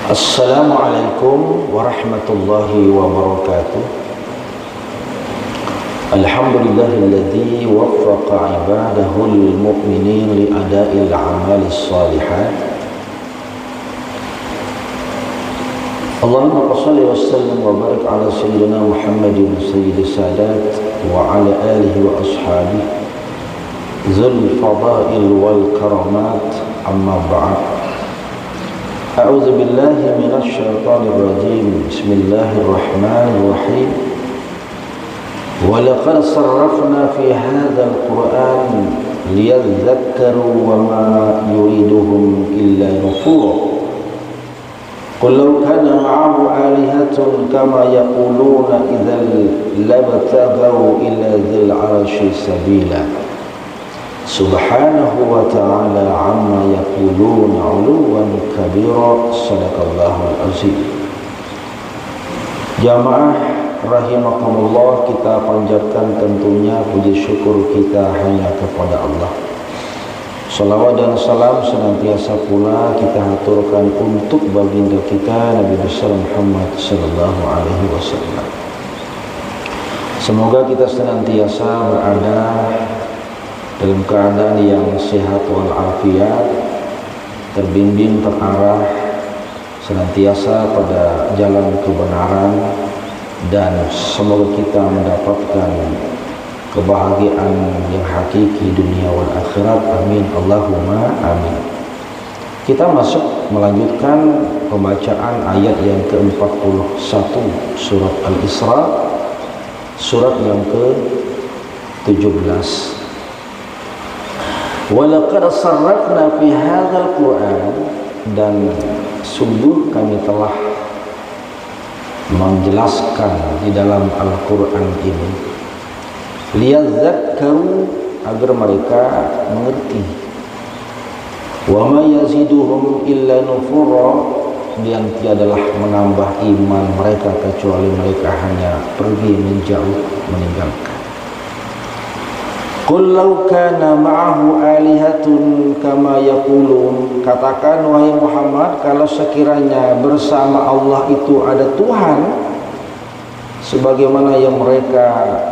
Assalamualaikum warahmatullahi wabarakatuh. Alhamdulillahilladzi waffaqa ibadahul mu'minin li ada'il a'malis salihat. Allahumma shalli wa sallim wa barik ala sayyidina Muhammadin sayyidis sadat wa ala alihi wa ashabihi dzul fadail wal karamat, amma ba'd. A'udzu billahi minasy syaithanir rajim. Bismillahirrahmanirrahim. Wa laqad sarrafna fi hadzal qur'an liyadhakkaru wa ma yuriduhum illa nufura. Qul law kana ma'ahu alihatun kama yaquluna idzal labtaghaw ila dzil 'arsy sabila. Subhanahu wa ta'ala amma yaquluna 'uluwan kabira. Shadaqallahul azim. Jamaah rahimakumullah, kita panjatkan tentunya puji syukur kita hanya kepada Allah. Salawat dan salam senantiasa pula kita haturkan untuk baginda kita Nabi besar Muhammad sallallahu alaihi wasallam. Semoga kita senantiasa berada dalam keadaan yang sehat walafiat, terbimbing terarah senantiasa pada jalan kebenaran, dan semoga kita mendapatkan kebahagiaan yang hakiki dunia wal akhirat. Amin Allahumma amin. Kita melanjutkan pembacaan ayat yang ke-41 surat Al-Isra, surat yang ke-17. Walaqad sarrafna fi hadzal Qur'an, dan sungguh kami telah menjelaskan di dalam Al-Qur'an ini, liyadzakkaru, agar mereka mengerti, wa ma yaziduhum illa nufura, dan tiadalah menambah iman mereka kecuali mereka hanya pergi menjauh meninggalkan. Qul law kana ma'ahu alihatun kama yaqulun, katakan wahai Muhammad, kalau sekiranya bersama Allah itu ada Tuhan sebagaimana yang mereka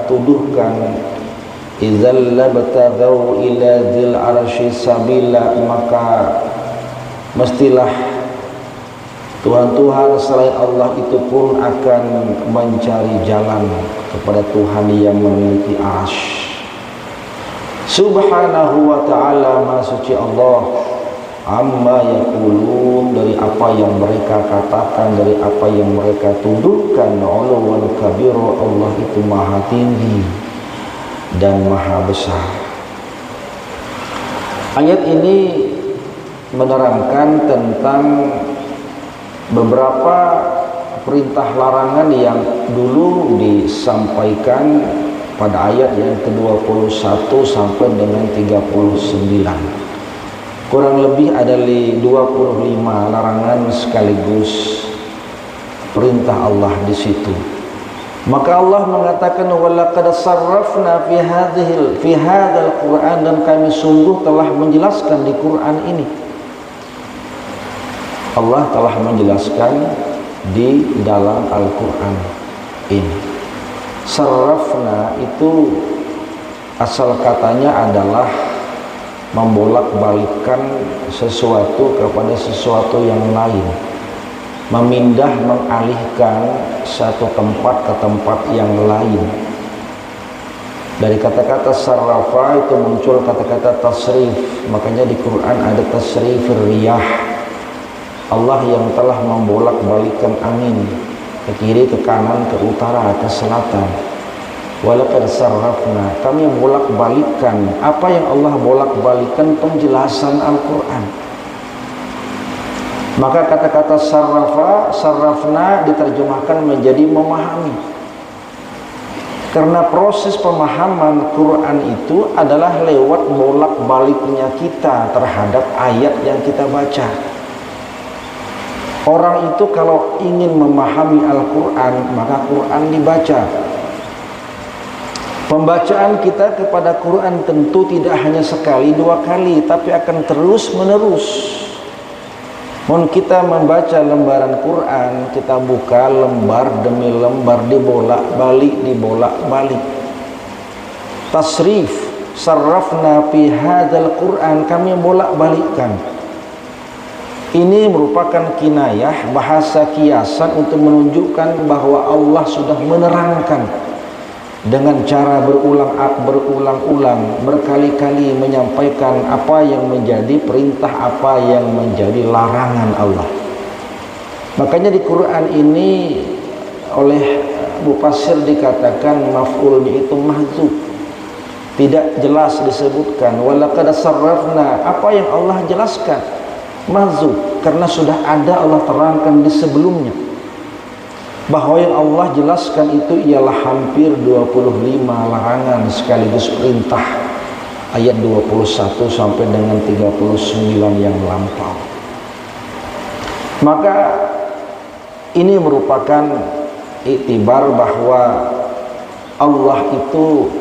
tuduhkan, idzal labtaghaw ila dzil arsy sabila, maka mestilah Tuhan-Tuhan selain Allah itu pun akan mencari jalan kepada Tuhan yang memiliki arsy. Subhanahu wa ta'ala, maha suci Allah, amma yaqulun, dari apa yang mereka katakan, dari apa yang mereka tuduhkan. Uluwan kabira, Allah itu maha tinggi dan maha besar. Ayat ini menerangkan tentang beberapa perintah larangan yang dulu disampaikan pada ayat yang ke-21 sampai dengan 39. Kurang lebih ada 25 larangan sekaligus perintah Allah di situ. Maka Allah mengatakan, walaqad sarrafna fi hadzal Qur'an, dan kami sungguh telah menjelaskan di Quran ini. Allah telah menjelaskan di dalam Al-Quran ini. Sarrafna itu asal katanya adalah membolak-balikkan sesuatu kepada sesuatu yang lain, memindah, mengalihkan satu tempat ke tempat yang lain. Dari kata-kata sarrafa itu muncul kata-kata tasrif, makanya di Quran ada tasrifir riyah, Allah yang telah membolak-balikkan angin ke kiri, ke kanan, ke utara, ke selatan. Walaqad sarrafna, kami bolak-balikkan. Apa yang Allah bolak-balikkan? Penjelasan Al-Quran. Maka kata-kata sarrafna diterjemahkan menjadi memahami. Karena proses pemahaman Quran itu adalah lewat bolak-baliknya kita terhadap ayat yang kita baca. Orang itu kalau ingin memahami Al-Quran, maka Quran dibaca. Pembacaan kita kepada Quran tentu tidak hanya sekali, dua kali, tapi akan terus menerus. Mun kita membaca lembaran Quran, kita buka lembar demi lembar, dibolak-balik. Tasrif, sarrafna fi hadzal Quran, kami bolak-balikkan. Ini merupakan kinayah, bahasa kiasan untuk menunjukkan bahwa Allah sudah menerangkan dengan cara berulang-ulang, berkali-kali menyampaikan apa yang menjadi perintah, apa yang menjadi larangan Allah. Makanya di Quran ini oleh mufassir dikatakan maf'ulnya itu mahdzuf, tidak jelas disebutkan. Walaqad sarrafna, apa yang Allah jelaskan mahdzuf, karena sudah ada Allah terangkan di sebelumnya. Bahwa yang Allah jelaskan itu ialah hampir 25 larangan sekaligus perintah, ayat 21 sampai dengan 39 yang lampau. Maka ini merupakan iktibar bahwa Allah itu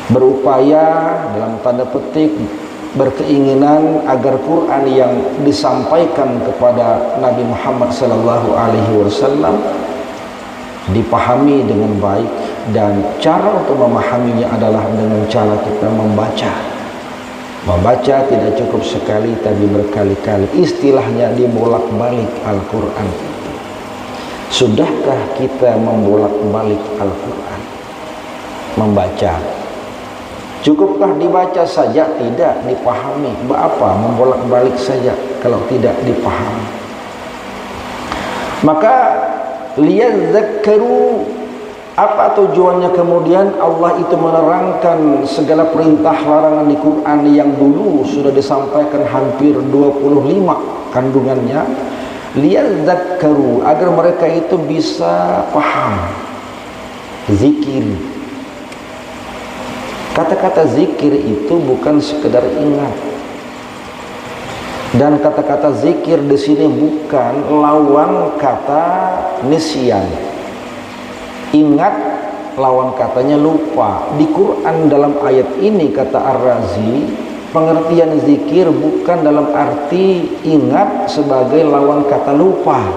berupaya dalam tanda petik, berkeinginan agar Quran yang disampaikan kepada Nabi Muhammad SAW dipahami dengan baik, dan cara untuk memahaminya adalah dengan cara kita membaca tidak cukup sekali tapi berkali-kali, istilahnya dibolak-balik Al-Quran. Sudahkah kita membolak-balik Al-Quran, membaca? Cukupkah dibaca saja, tidak dipahami? Apa membolak-balik saja kalau tidak dipahami? Maka liyadzakkaru, apa tujuannya kemudian Allah itu menerangkan segala perintah larangan di Quran yang dulu sudah disampaikan hampir 25 kandungannya? Liyadzakkaru, agar mereka itu bisa paham. Zikir, kata-kata zikir itu bukan sekedar ingat. Dan kata-kata zikir di sini bukan lawan kata nisyan. Ingat lawan katanya lupa. Di Quran dalam ayat ini kata Ar-Razi, pengertian zikir bukan dalam arti ingat sebagai lawan kata lupa.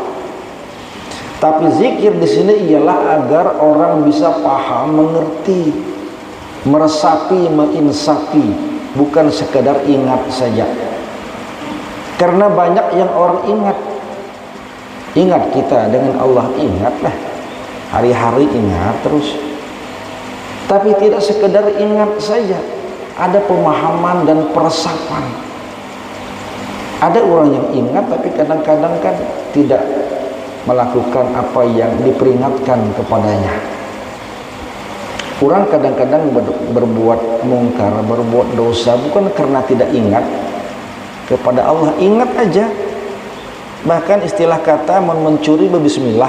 Tapi zikir di sini ialah agar orang bisa paham, mengerti, meresapi, menginsafi, bukan sekedar ingat saja. Karena banyak yang orang ingat kita dengan Allah, ingatlah hari-hari ingat terus, tapi tidak sekedar ingat saja, ada pemahaman dan peresapan. Ada orang yang ingat tapi kadang-kadang kan tidak melakukan apa yang diperingatkan kepadanya. Orang kadang-kadang berbuat mungkar, berbuat dosa bukan karena tidak ingat kepada Allah, ingat aja. Bahkan istilah kata mencuri berbismillah,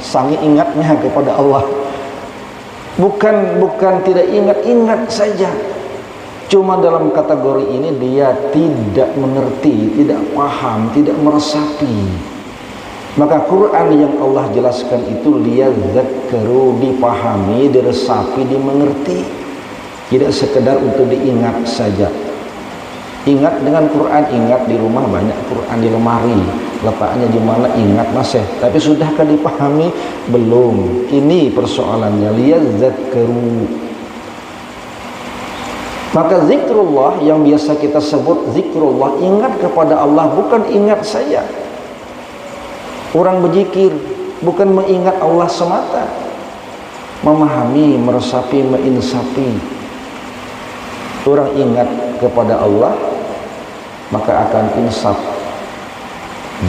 sangi ingatnya kepada Allah. Bukan tidak ingat saja. Cuma dalam kategori ini dia tidak mengerti, tidak paham, tidak meresapi. Maka Quran yang Allah jelaskan itu liyadzakkaru, dipahami, diresapi, dimengerti. Tidak sekedar untuk diingat saja. Ingat dengan Quran, ingat di rumah banyak Quran di lemari, letaknya di mana ingat masih. Tapi sudahkah dipahami? Belum. Ini persoalannya, liyadzakkaru. Maka zikrullah yang biasa kita sebut zikrullah, ingat kepada Allah, bukan ingat saja. Orang berzikir bukan mengingat Allah semata, memahami, meresapi, menginsafi. Orang ingat kepada Allah, maka akan insaf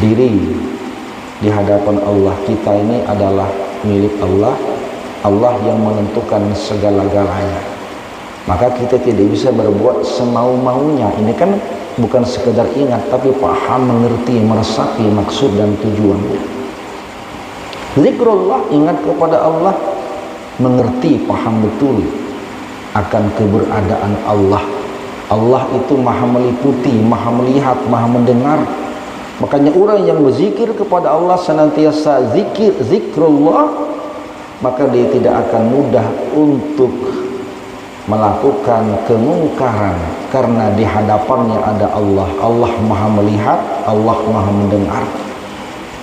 diri di hadapan Allah. Kita ini adalah milik Allah, Allah yang menentukan segala-galanya. Maka kita tidak bisa berbuat semau-maunya. Ini kan bukan sekedar ingat, tapi paham, mengerti, meresapi maksud dan tujuannya. Zikrullah, ingat kepada Allah, mengerti, paham betul akan keberadaan Allah. Allah itu maha meliputi, maha melihat, maha mendengar. Makanya orang yang berzikir kepada Allah senantiasa zikrullah, maka dia tidak akan mudah untuk melakukan kemungkaran karena di hadapannya ada Allah. Allah Maha melihat, Allah Maha mendengar.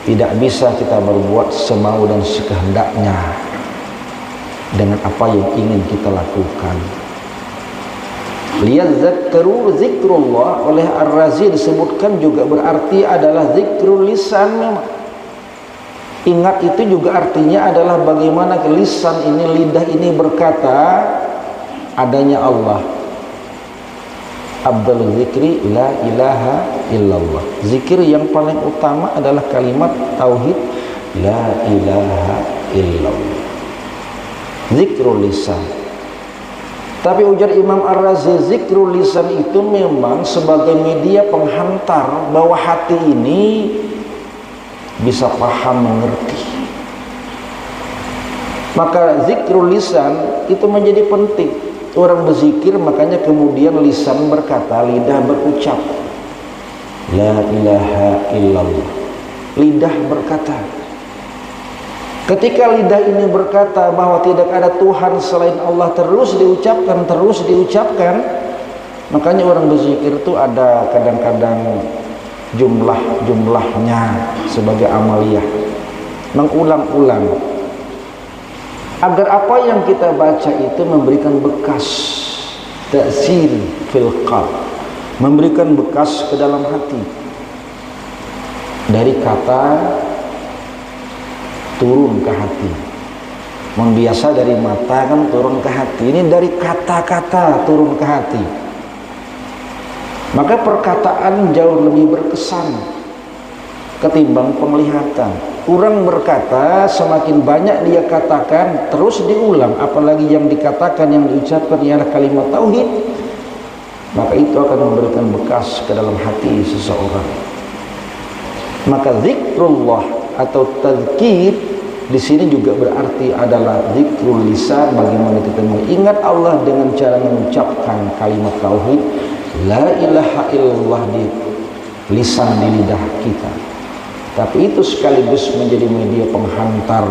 Tidak bisa kita berbuat semau dan sekehendaknya dengan apa yang ingin kita lakukan. Liyadzakkaru zikrullah oleh Ar-Razi disebutkan juga berarti adalah zikrul lisan memang. Ingat itu juga artinya adalah bagaimana lisan ini, lidah ini berkata adanya Allah. Abdul zikri la ilaha illallah. Zikir yang paling utama adalah kalimat tauhid la ilaha illallah. Zikrul lisan. Tapi ujar Imam Ar-Razi, zikrul lisan itu memang sebagai media penghantar bahwa hati ini bisa paham, mengerti. Maka zikrul lisan itu menjadi penting. Orang berzikir, makanya kemudian lisan berkata, lidah berucap la ilaha illallah. Lidah berkata. Ketika lidah ini berkata bahwa tidak ada Tuhan selain Allah, terus diucapkan, makanya orang berzikir itu ada kadang-kadang jumlahnya sebagai amaliyah, mengulang-ulang agar apa yang kita baca itu memberikan bekas ta'sir fil qalb, memberikan bekas ke dalam hati. Dari kata turun ke hati. Membiasa dari mata kan turun ke hati. Ini dari kata-kata turun ke hati. Maka perkataan jauh lebih berkesan ketimbang penglihatan. Orang berkata semakin banyak dia katakan terus diulang, apalagi yang dikatakan, yang diucapkan ialah kalimat tauhid, maka itu akan memberikan bekas ke dalam hati seseorang. Maka zikrullah atau tazkir di sini juga berarti adalah zikrul lisan, bagaimana kita mengingat Allah dengan cara mengucapkan kalimat tauhid la ilaha illallah di lisan, di lidah kita. Tapi itu sekaligus menjadi media penghantar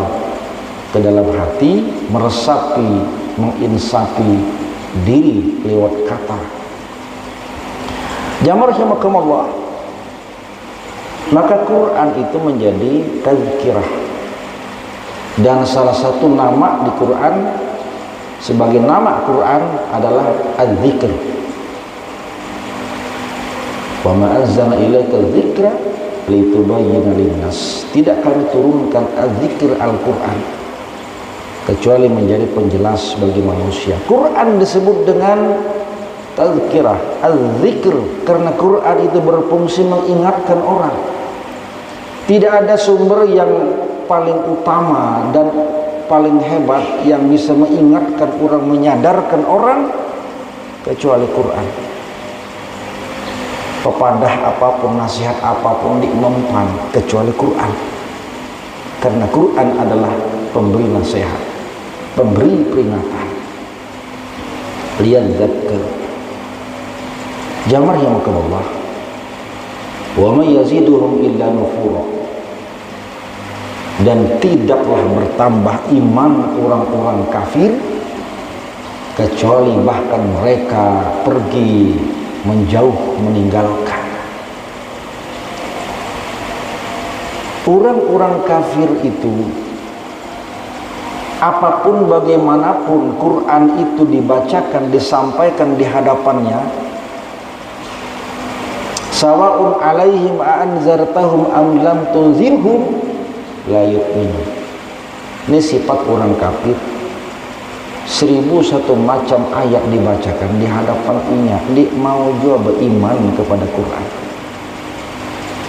ke dalam hati, meresapi, menginsafi diri lewat kata. Jamar rahimakumullah. Maka Quran itu menjadi tazkirah. Dan salah satu nama di Quran, sebagai nama Quran adalah az-zikr. Wa ma anzalna ilaika dzikra litubayyana linnas. Tidak kami turunkan az-zikr Al-Quran kecuali menjadi penjelas bagi manusia. Quran disebut dengan tazkirah, az-zikr, karena Quran itu berfungsi mengingatkan orang. Tidak ada sumber yang paling utama dan paling hebat yang bisa mengingatkan orang, menyadarkan orang kecuali Quran. Pepadah apapun, nasihat apapun dimempan kecuali Quran. Karena Quran adalah pemberi nasihat, pemberi peringatan. Liyadzakkaru. Jamar yang Allah. Wa may yaziduhum illa nufura. Dan tidaklah bertambah iman orang-orang kafir kecuali bahkan mereka pergi menjauh, meninggalkan. Orang-orang kafir itu apapun bagaimanapun Quran itu dibacakan, disampaikan di hadapannya, sawa'un alaihim a'anzartahum am lam tunzirhum la yu'minun. Ini sifat orang kafir. 1001 macam ayat dibacakan di hadapannya, dia mau juga beriman kepada Quran.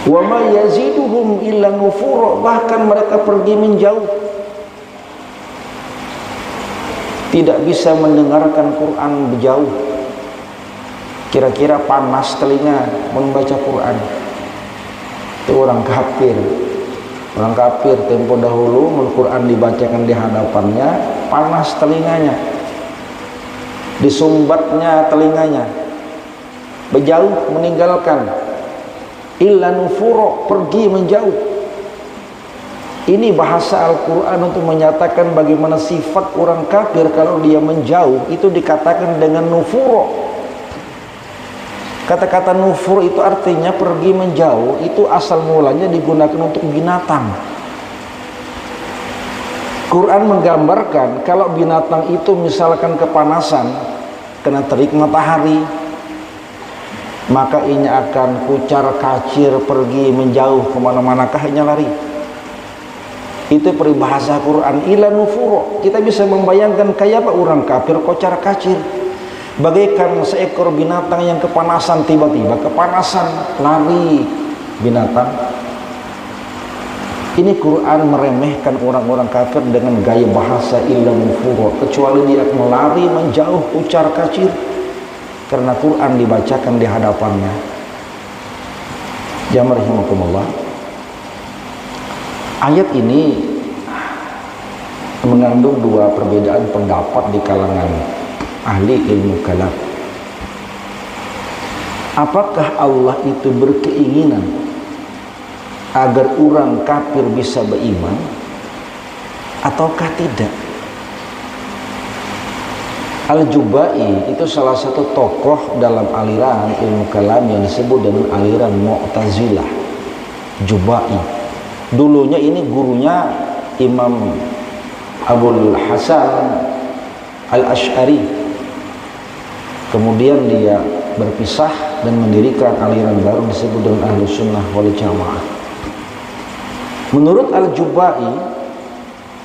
Wa ma yaziduhum illa nufura, bahkan mereka pergi menjauh, tidak bisa mendengarkan Quran, berjauh. Kira-kira panas telinga membaca Quran. Itu orang kafir. Orang kafir tempo dahulu Al-Quran dibacakan di hadapannya, panas telinganya, disumbatnya telinganya, berjauh, meninggalkan. Illa nufuro, pergi menjauh. Ini bahasa Al-Quran untuk menyatakan bagaimana sifat orang kafir kalau dia menjauh itu dikatakan dengan nufuro. Kata-kata nufur itu artinya pergi menjauh, itu asal mulanya digunakan untuk binatang. Quran menggambarkan kalau binatang itu misalkan kepanasan, kena terik matahari, maka ini akan kucar kacir pergi menjauh kemana-mana, hanya lari. Itu peribahasa Quran, ila nufuro. Kita bisa membayangkan kayak apa orang kafir kocar kacir, bagaikan seekor binatang yang kepanasan, tiba-tiba kepanasan lari binatang. Ini Quran meremehkan orang-orang kafir dengan gaya bahasa illa nufuro, kecuali dia melari menjauh kucar kacir karena Quran dibacakan di hadapannya. Jamaah rahimakumullah, ayat ini mengandung dua perbedaan pendapat di kalangan ahli ilmu kalam. Apakah Allah itu berkeinginan agar orang kafir bisa beriman ataukah tidak? Al-Jubai itu salah satu tokoh dalam aliran ilmu kalam yang disebut dengan aliran Mu'tazilah. Jubai dulunya ini gurunya Imam Abul Hasan Al-Ash'ari. Kemudian dia berpisah dan mendirikan aliran baru disebut dengan Ahlus Sunnah wal Jamaah. Menurut Al-Jubai,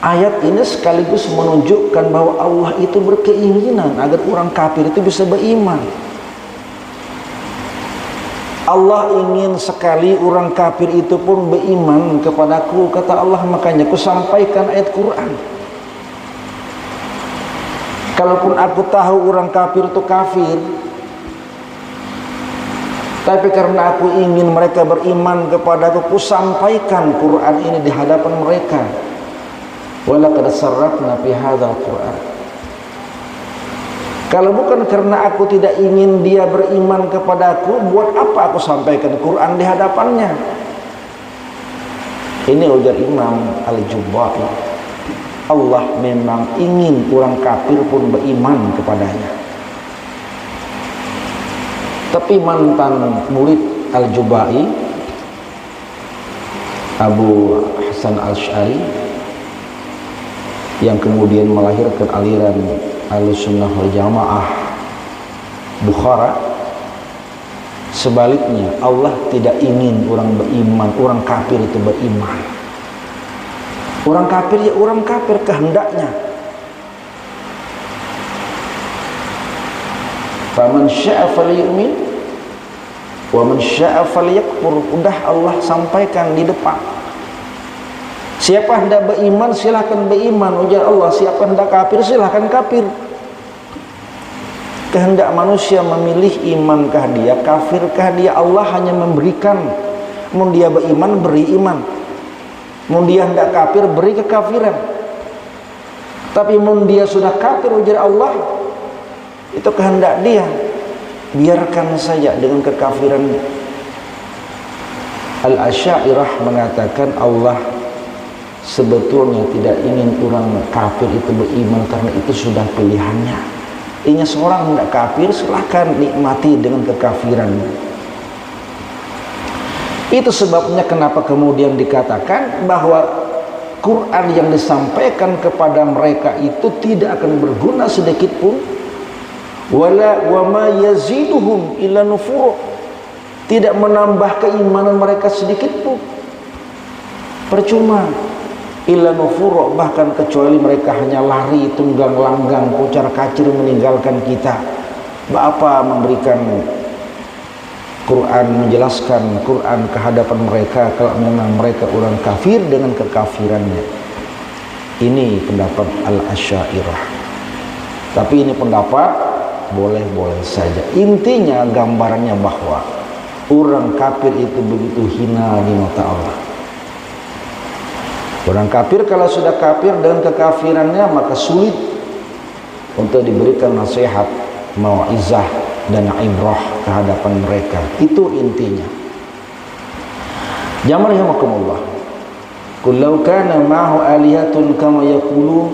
ayat ini sekaligus menunjukkan bahwa Allah itu berkeinginan agar orang kafir itu bisa beriman. Allah ingin sekali orang kafir itu pun beriman kepadaku, kata Allah, makanya aku sampaikan ayat Quran. Kalaupun aku tahu orang kafir itu kafir, tapi karena aku ingin mereka beriman kepadaku, aku sampaikan Quran ini di hadapan mereka. Walaqad sarrafna fi hadzal Quran. Kalau bukan karena aku tidak ingin dia beriman kepadaku, buat apa aku sampaikan Quran di hadapannya? Ini ujar Imam Al-Jubai. Allah memang ingin orang kafir pun beriman kepadanya. Tapi mantan murid Al-Jubai, Abu Hasan Al-Ash'ari, yang kemudian melahirkan aliran Ahlus Sunnah wal Jamaah Bukhara, sebaliknya Allah tidak ingin orang beriman, orang kafir itu beriman. Orang kafir ya orang kafir kehendaknya. Faman syaa falyu'min wa man syaa falyakfur. Udah Allah sampaikan di depan. Siapa hendak beriman silahkan beriman, ujar Allah. Siapa hendak kafir silahkan kafir. Kehendak manusia memilih imankah dia, kafirkah dia. Allah hanya memberikan. Mau dia beriman, beri iman. Mau dia hendak kafir, beri kekafiran. Tapi mau dia sudah kafir, ujar Allah, itu kehendak dia, biarkan saja dengan kekafiran. Al-Asy'ariyah mengatakan Allah sebetulnya tidak ingin orang kafir itu beriman karena itu sudah pilihannya. Ingin seorang hendak kafir, silahkan nikmati dengan kekafirannya. Itu sebabnya kenapa kemudian dikatakan bahwa Quran yang disampaikan kepada mereka itu tidak akan berguna sedikit pun. Wala wa ma yaziduhum illa nufur. Tidak menambah keimanan mereka sedikit pun. Percuma. Illa nufur, bahkan kecuali mereka hanya lari tunggang langgang kucar kacir meninggalkan kita. Apa memberikan Quran, menjelaskan Quran ke hadapan mereka kalau memang mereka orang kafir dengan kekafirannya. Ini pendapat Al-Asy'ariyah. Tapi ini pendapat boleh-boleh saja. Intinya gambarannya bahwa orang kafir itu begitu hina di mata Allah. Orang kafir kalau sudah kafir dengan kekafirannya, maka sulit untuk diberikan nasihat, mau'izah dan ibrah ke hadapan mereka. Itu intinya. Jamaah rahimakumullah. Qul law kana ma'ahu alihatun kama yaqulu,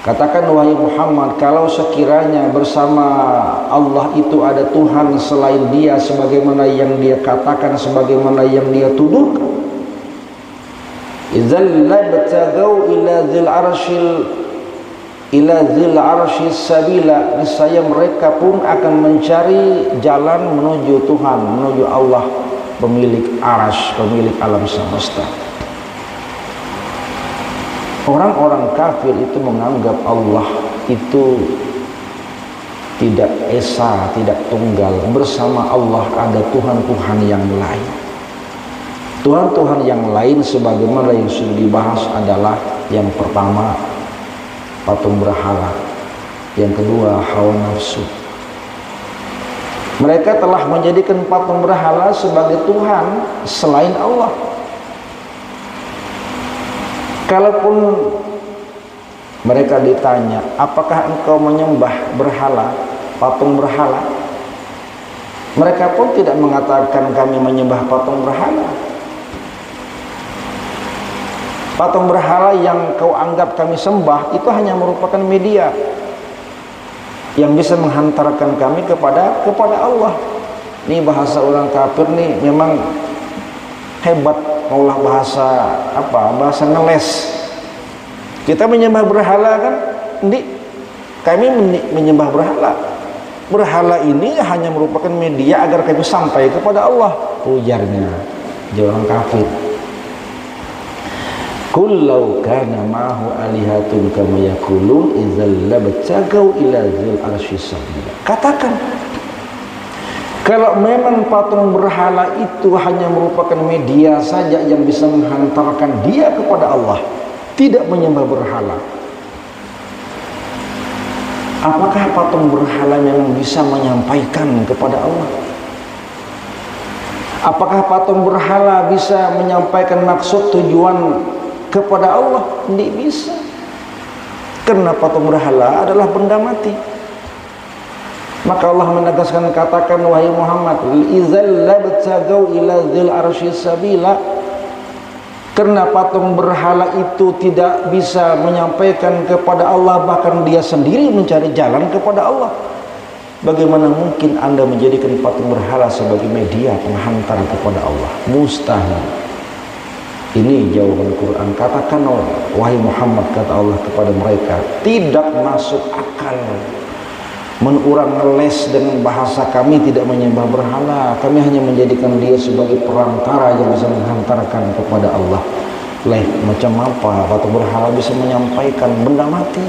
katakan wahai Muhammad, kalau sekiranya bersama Allah itu ada Tuhan selain Dia sebagaimana yang Dia katakan, sebagaimana yang Dia tuduhkan, idzal labtagau ila dzil arsyis sabila, niscaya mereka pun akan mencari jalan menuju Tuhan, menuju Allah, pemilik arasy, pemilik alam semesta. Orang-orang kafir itu menganggap Allah itu tidak esa, tidak tunggal. Bersama Allah ada Tuhan-Tuhan yang lain. Tuhan-Tuhan yang lain sebagaimana yang sudah dibahas adalah yang pertama patung berhala, yang kedua hawa nafsu. Mereka telah menjadikan patung berhala sebagai Tuhan selain Allah. Kalaupun mereka ditanya, apakah engkau menyembah berhala, patung berhala? Mereka pun tidak mengatakan kami menyembah patung berhala. Patung berhala yang kau anggap kami sembah itu hanya merupakan media yang bisa menghantarkan kami kepada Allah. Ini bahasa orang kafir nih memang hebat, maulah bahasa apa? Bahasa ngeles. Kita menyembah berhala kan? Kami menyembah berhala. Berhala ini hanya merupakan media agar kami sampai kepada Allah, ujarnya orang kafir. Qul law kana ma'ahu alihatun kama yaqulun idzal labtagau ila dzil arsyis sabila. Katakan, kalau memang patung berhala itu hanya merupakan media saja yang bisa menghantarkan dia kepada Allah, tidak menyembah berhala, apakah patung berhala memang bisa menyampaikan kepada Allah? Apakah patung berhala bisa menyampaikan maksud tujuan kepada Allah? Tidak bisa, karena patung berhala adalah benda mati. Maka Allah menegaskan, katakan wahai Muhammad, idzal labtagau ila dzil arsyis sabila, karena patung berhala itu tidak bisa menyampaikan kepada Allah, bahkan dia sendiri mencari jalan kepada Allah. Bagaimana mungkin Anda menjadikan patung berhala sebagai media penghantar kepada Allah? Mustahil. Ini jawaban Quran. Katakan wahai Muhammad, kata Allah kepada mereka, tidak masuk akal menurang ngeles dengan bahasa kami tidak menyembah berhala, kami hanya menjadikan dia sebagai perantara yang bisa menghantarkan kepada Allah. Macam apa patung berhala bisa menyampaikan benda mati?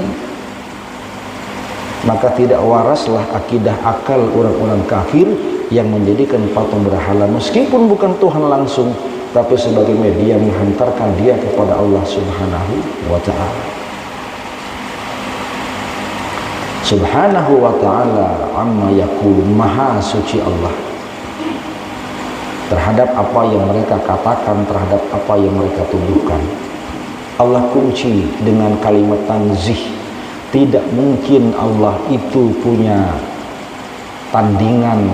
Maka tidak waraslah akidah akal orang-orang kafir yang menjadikan patung berhala meskipun bukan Tuhan langsung, tapi sebagai media menghantarkan dia kepada Allah Subhanahu wa ta'ala. Subhanahu wa ta'ala amma yaqulu, maha suci Allah terhadap apa yang mereka katakan, terhadap apa yang mereka tuduhkan. Allah kunci dengan kalimat tanzih. Tidak mungkin Allah itu punya tandingan,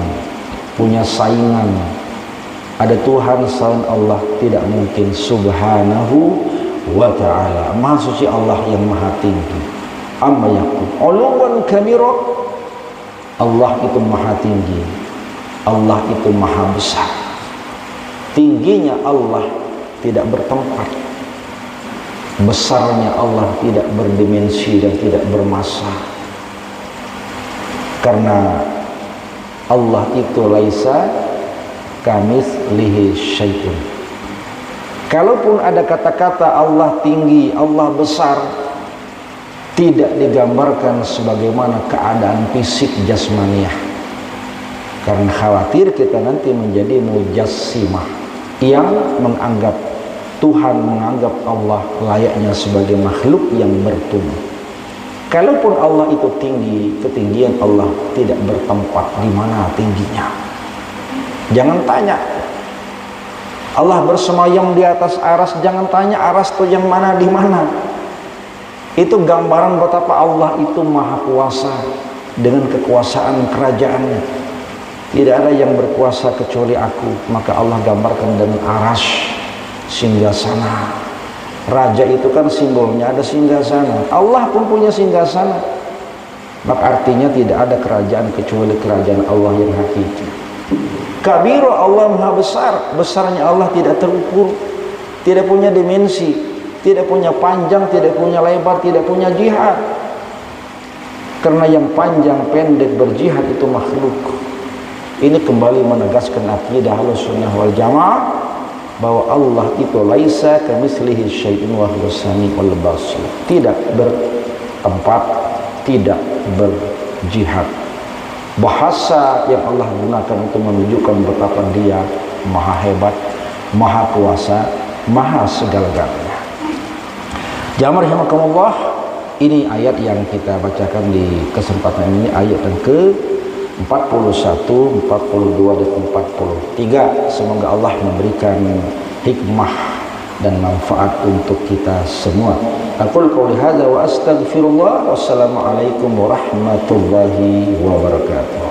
punya saingan. Ada Tuhan selain Allah, tidak mungkin. Subhanahu wa ta'ala, maha suci Allah yang maha tinggi. Amma yaqul uluwan kabira, Allah itu maha tinggi, Allah itu maha besar. Tingginya Allah tidak bertempat, besarnya Allah tidak berdimensi dan tidak bermasa, karena Allah itu laisa kamitslihi syai'un. Kalaupun ada kata-kata Allah tinggi, Allah besar, tidak digambarkan sebagaimana keadaan fisik jasmaniah, karena khawatir kita nanti menjadi mujassimah yang menganggap Tuhan, menganggap Allah layaknya sebagai makhluk yang bertubuh. Kalaupun Allah itu tinggi, ketinggian Allah tidak bertempat di mana tingginya. Jangan tanya Allah bersemayam di atas aras, jangan tanya aras itu yang mana di mana. Itu gambaran betapa Allah itu maha kuasa dengan kekuasaan kerajaannya. Tidak ada yang berkuasa kecuali aku. Maka Allah gambarkan dengan arasy singgasana. Raja itu kan simbolnya ada singgasana. Allah pun punya singgasana. Maka artinya tidak ada kerajaan kecuali kerajaan Allah yang hakiki. Kabiru, Allah maha besar. Besarnya Allah tidak terukur, tidak punya dimensi, tidak punya panjang, tidak punya lebar, tidak punya jihad. Karena yang panjang pendek berjihad itu makhluk. Ini kembali menegaskan akidah Ahlussunnah wal Jamaah bahwa Allah itu laisa kamitslihi syai'un wa huwas samiul basir. Tidak bertempat, tidak berjihad. Bahasa yang Allah gunakan untuk menunjukkan betapa Dia maha hebat, maha kuasa, maha segala-galanya. Jamaah rahimakumullah, ini ayat yang kita bacakan di kesempatan ini, ayat yang ke-41, 42 dan 43. Semoga Allah memberikan hikmah dan manfaat untuk kita semua. Aqul qouli hadza wa astaghfirullah. Wassalamualaikum warahmatullahi wabarakatuh.